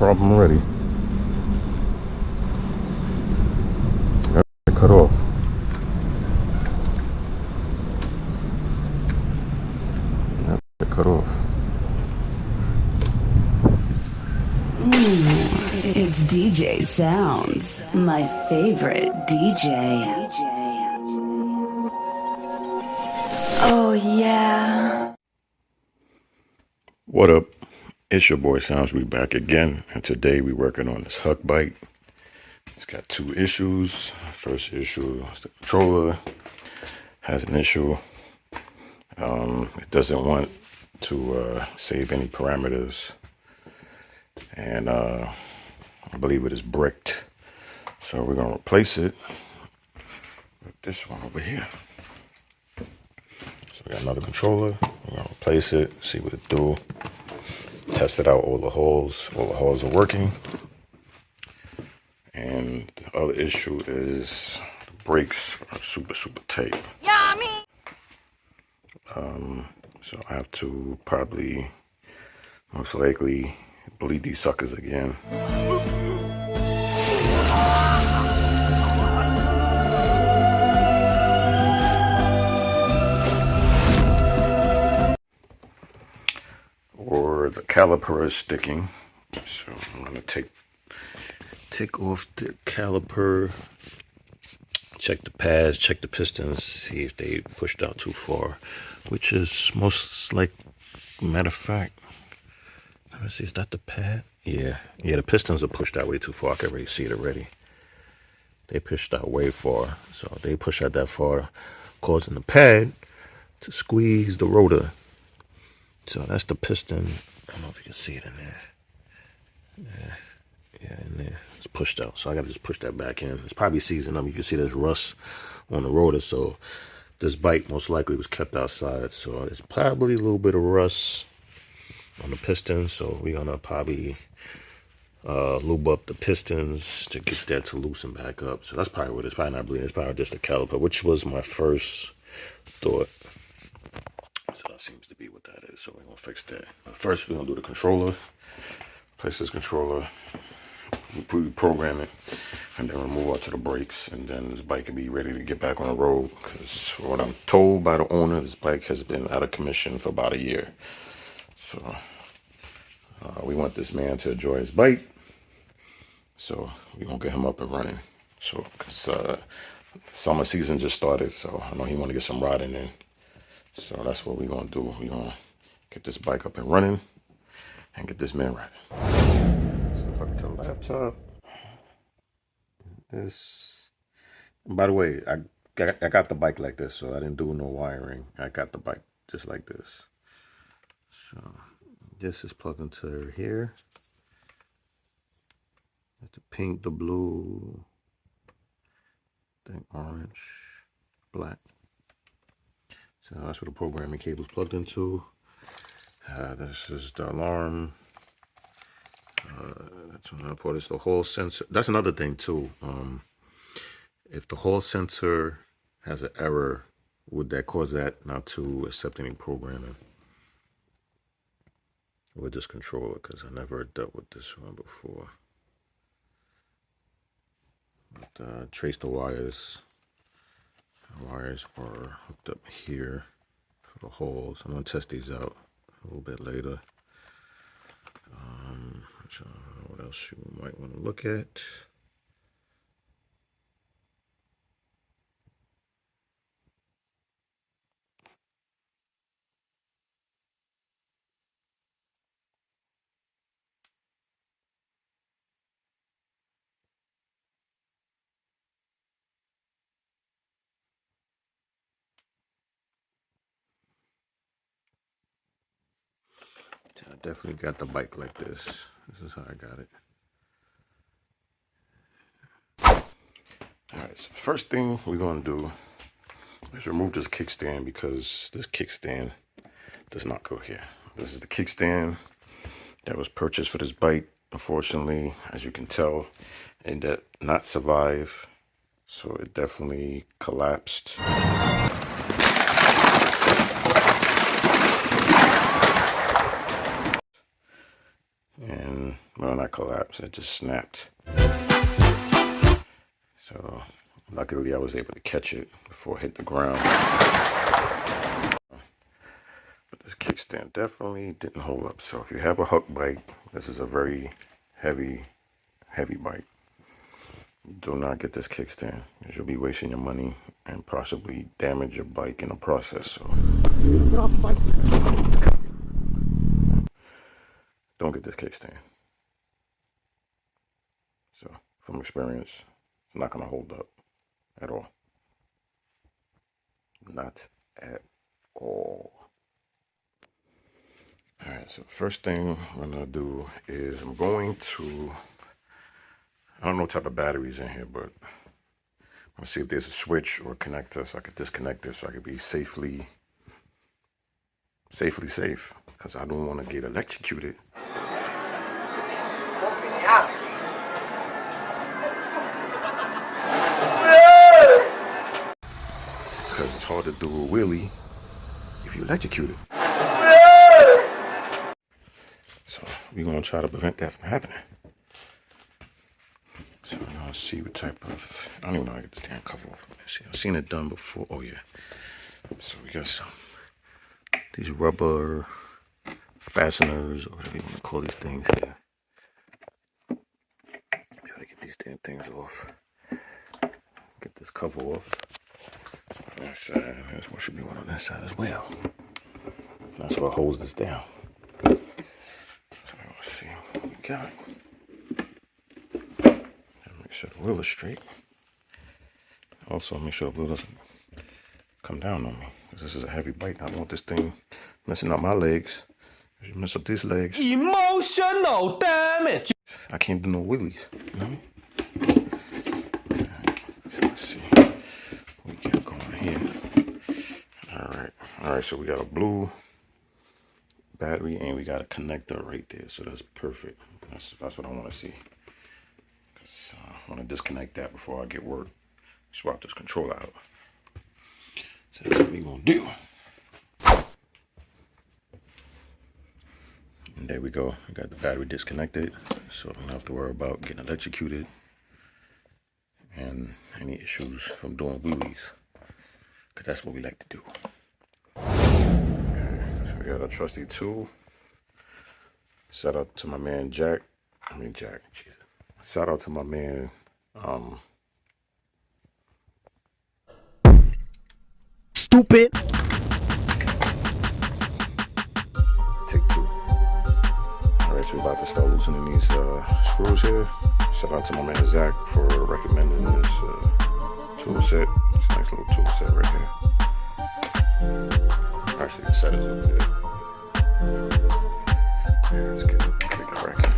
problem already. Got it cut off. Got it cut off. It's DJ Sounds, my favorite DJ. Oh yeah. What up? It's your boy Sounds. We back again, and today we working on this Huck bike. It's got two issues. First issue is the controller has an issue. It doesn't want to save any parameters, and I believe it is bricked. So we're gonna replace it with this one over here. So we got another controller. We're gonna replace it, see what it do. Test it out, all the holes are working. And the other issue is the brakes are super tight. Yummy! So I have to probably, most likely, bleed these suckers again. Or the caliper is sticking. So I'm gonna take off the caliper, check the pads, check the pistons, see if they pushed out too far, which is most like, matter of fact, let me see, is that the pad? Yeah, the pistons are pushed out way too far. I can already see it already. They pushed out way far. So they push out that far, causing the pad to squeeze the rotor. So that's the piston. I don't know if you can see it in there. Yeah, in there. It's pushed out. So I gotta just push that back in. It's probably seasoned up. You can see there's rust on the rotor. So this bike most likely was kept outside. So there's probably a little bit of rust on the piston. So we're gonna probably lube up the pistons to get that to loosen back up. So that's probably what it's probably not bleeding. It's probably just a caliper, which was my first thought. So that seems to be what that is. So we're gonna fix that. First, we're gonna do the controller. Place this controller, reprogram it, and then we'll move on to the brakes. And then this bike can be ready to get back on the road. Because what I'm told by the owner, this bike has been out of commission for about a year. So we want this man to enjoy his bike. So we're gonna get him up and running. So, cause summer season just started, so I know he want to get some riding in. So that's what we're gonna do. We're gonna get this bike up and running and get this man riding. So if I can tell the laptop. This, by the way, I got the bike like this, so I didn't do no wiring. I got the bike just like this. So this is plugged into here. That's the pink, the blue, then orange, black. So that's what the programming cable's plugged into. This is the alarm. That's one important. It's the hall sensor. That's another thing too. If the hall sensor has an error, would that cause that not to accept any programming with this controller? Because I never dealt with this one before. But, trace the wires. The wires are hooked up here for the holes. I'm gonna test these out a little bit later. What else you might want to look at? I definitely got the bike like this. This is how I got it. Alright, so first thing we're going to do is remove this kickstand, because this kickstand does not go here. This is the kickstand that was purchased for this bike. Unfortunately, as you can tell, it did not survive. So it definitely collapsed. And and, well, not collapsed, it just snapped. So luckily I was able to catch it before it hit the ground. But this kickstand definitely didn't hold up. So if you have a Huck bike, this is a very heavy bike. Do not get this kickstand, because you'll be wasting your money and possibly damage your bike in the process. So don't get this kickstand. So from experience, it's not going to hold up at all. Not at all. Alright, so first thing I'm going to do is I'm going to, I don't know what type of batteries in here, but I'm going to see if there's a switch or a connector so I could disconnect this so I could be safely safe, because I don't want to get electrocuted. Because it's hard to do a wheelie if you electrocute it. So we're going to try to prevent that from happening. So I'm going to see what type of, I don't even know how to get this damn cover off. See, I've seen it done before. Oh yeah. So we got some, these rubber fasteners, or whatever you want to call these things here. Try to get these damn things off. Get this cover off. On that side, there's what should be one on this side as well. That's what holds this down. So let's see what we got. Make sure the wheel is straight. Also make sure the wheel doesn't come down on me, because this is a heavy bike. I don't want this thing messing up my legs. If you mess up these legs, emotional damage. I can't do no wheelies. You know what I mean? So let's see what we got going here. Alright, so we got a blue battery and we got a connector right there. So that's perfect. That's what I want to see. I want to disconnect that before I get work. Swap this controller out. So that's what we're going to do. And there we go. We got the battery disconnected, so I don't have to worry about getting electrocuted and any issues from doing wheelies, because that's what we like to do. Okay, so we got a trusty tool. Shout out to my man Jack. Jesus. Shout out to my man Stupid. Take two. Alright, so we're about to start loosening these screws here. Shout out to my man Zach for recommending this tool set. It's a nice little tool set right here. Actually, the set is over there. Yeah, let's get it cracking.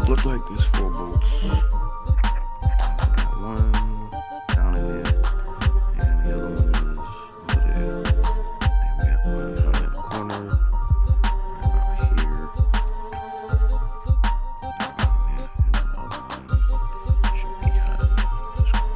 Look like there's 4 bolts. One down in there, and the other one is over there. Then we got one out in the corner, right about here. And the other one should be out in this corner.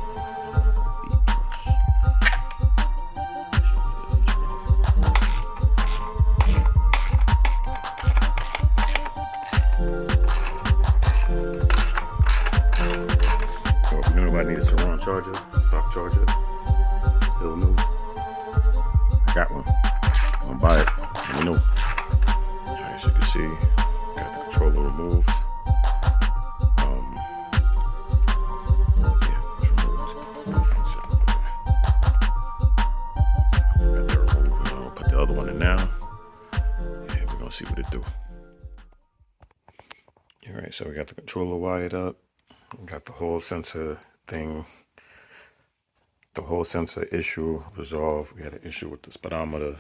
B I need a Sur-ron charger, stock charger, still new. I got one. I'm gonna buy it. Let me know. Alright, as you can see, got the controller removed. Yeah, it's removed. So, got that removed. I'll put the other one in now. Yeah, we're gonna see what it do. Alright, so we got the controller wired up. We got the whole sensor thing the whole sensor issue resolved. We had an issue with the speedometer.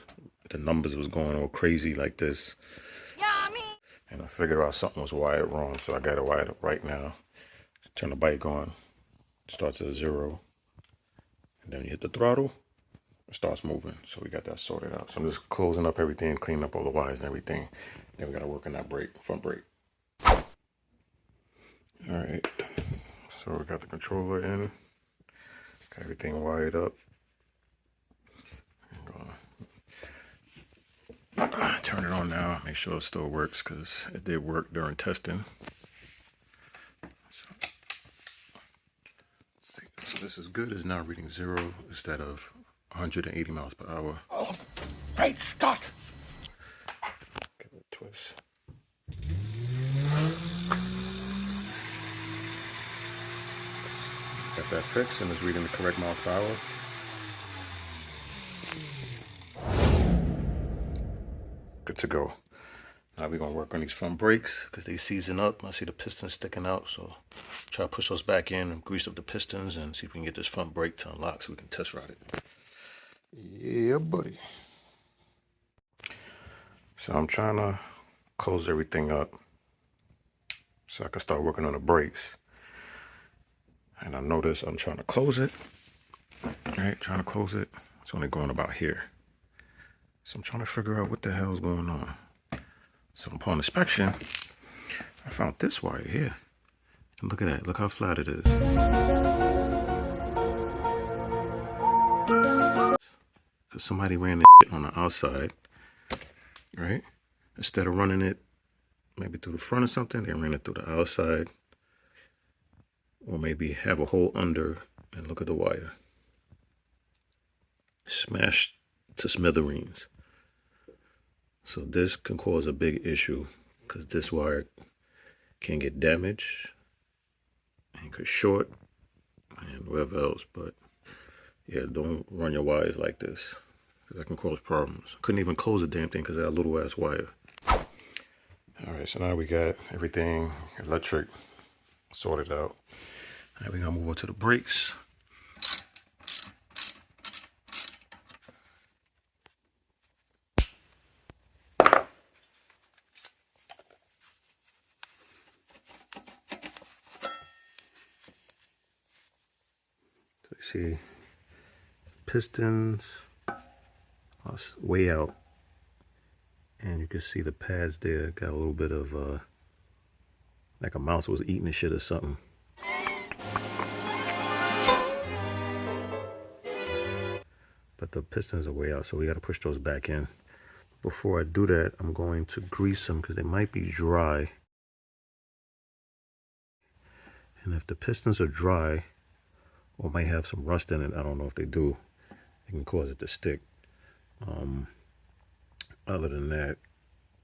The numbers was going all crazy like this. Yummy! And I figured out something was wired wrong, so I got it wired up right now. Turn the bike on. It starts at 0. And then you hit the throttle. It starts moving. So we got that sorted out. So I'm just closing up everything, cleaning up all the wires and everything. Then we got to work on that brake, front brake. Alright. So we got the controller in. Got everything wired up. Turn it on now, make sure it still works because it did work during testing. So this is good. It's now reading 0 instead of 180 miles per hour. Oh, great Scott! Give it a twist. Got that fixed and it's reading the correct miles per hour. Good to go. Now we're gonna work on these front brakes because they season up. I see the pistons sticking out, so try to push those back in and grease up the pistons and see if we can get this front brake to unlock so we can test ride it. Yeah, buddy. So I'm trying to close everything up so I can start working on the brakes. And I notice I'm trying to close it. Right, trying to close it. It's only going about here. So I'm trying to figure out what the hell is going on. So upon inspection, I found this wire here. And look at that. Look how flat it is. So somebody ran the shit on the outside, right? Instead of running it maybe through the front or something, they ran it through the outside. Or maybe have a hole under and look at the wire. Smashed to smithereens. So this can cause a big issue because this wire can get damaged and could short and whatever else. But yeah, don't run your wires like this because that can cause problems. Couldn't even close the damn thing because of that little ass wire. All right, so now we got everything electric sorted out. All right, we're gonna move on to the brakes. So you see pistons are way out, and you can see the pads there got a little bit of like a mouse was eating the shit or something. But the pistons are way out, so we got to push those back in. Before I do that, I'm going to grease them because they might be dry. And if the pistons are dry or might have some rust in it, I don't know if they do, it can cause it to stick. Other than that,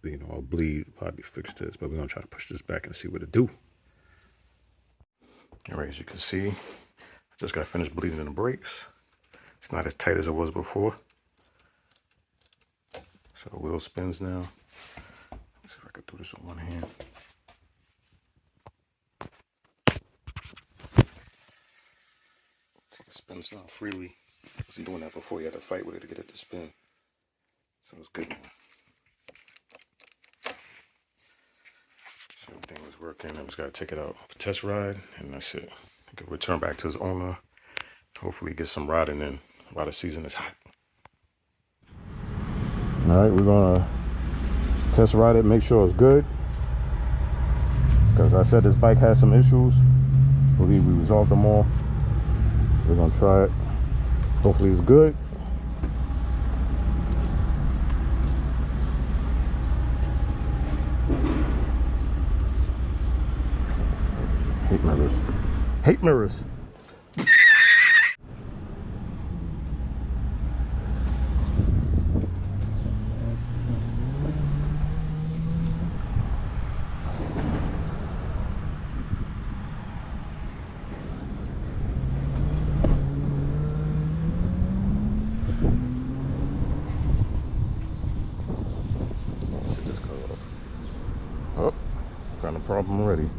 you know, I'll bleed, probably fix this, but we're gonna try to push this back and see what it do. All right, as you can see, I just got finished bleeding in the brakes. It's not as tight as it was before. So the wheel spins now. Let's see if I can do this with one hand. See, it spins now freely. I wasn't doing that before. You had to fight with it to get it to spin. So it's good now. So everything was working. I just got to take it out for test ride, and that's it. I can return back to his owner. Hopefully get some riding in while the season is hot. All right, we're gonna test ride it, make sure it's good. Because I said this bike has some issues. I believe we resolved them all. We're gonna try it. Hopefully it's good. Hate mirrors. Hate mirrors. Oh, found a problem already.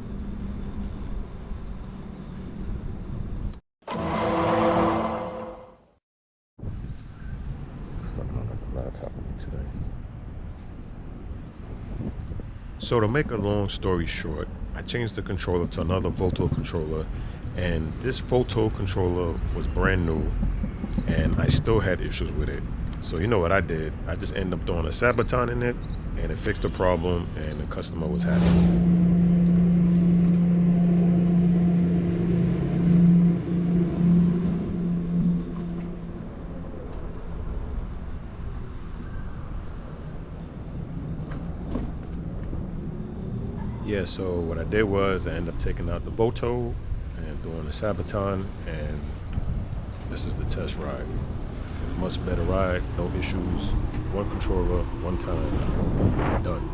So to make a long story short, I changed the controller to another Volto controller, and this Volto controller was brand new, and I still had issues with it. So you know what I did? I just ended up throwing a Sabaton in it, and it fixed the problem, and the customer was happy. Yeah, so what I did was I ended up taking out the Volto and doing the Sabaton, and this is the test ride. Much better ride, no issues. One controller, one time, done.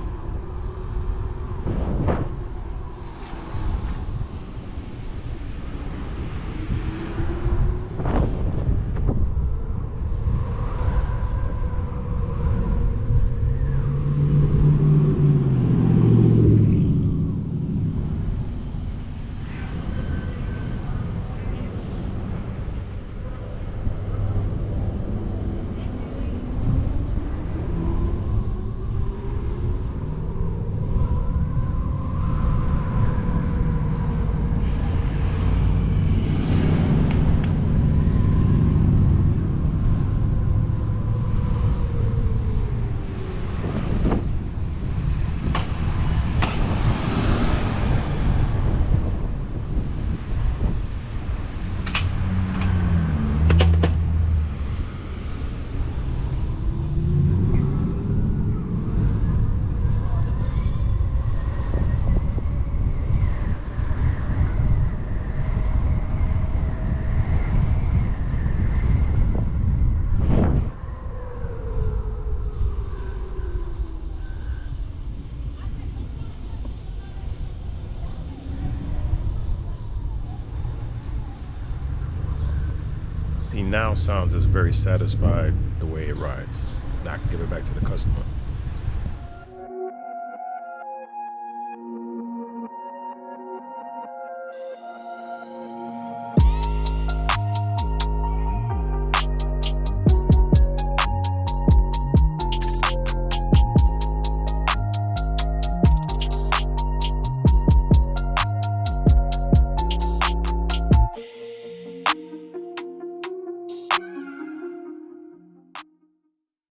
He now sounds as very satisfied the way it rides. Now I can give it back to the customer.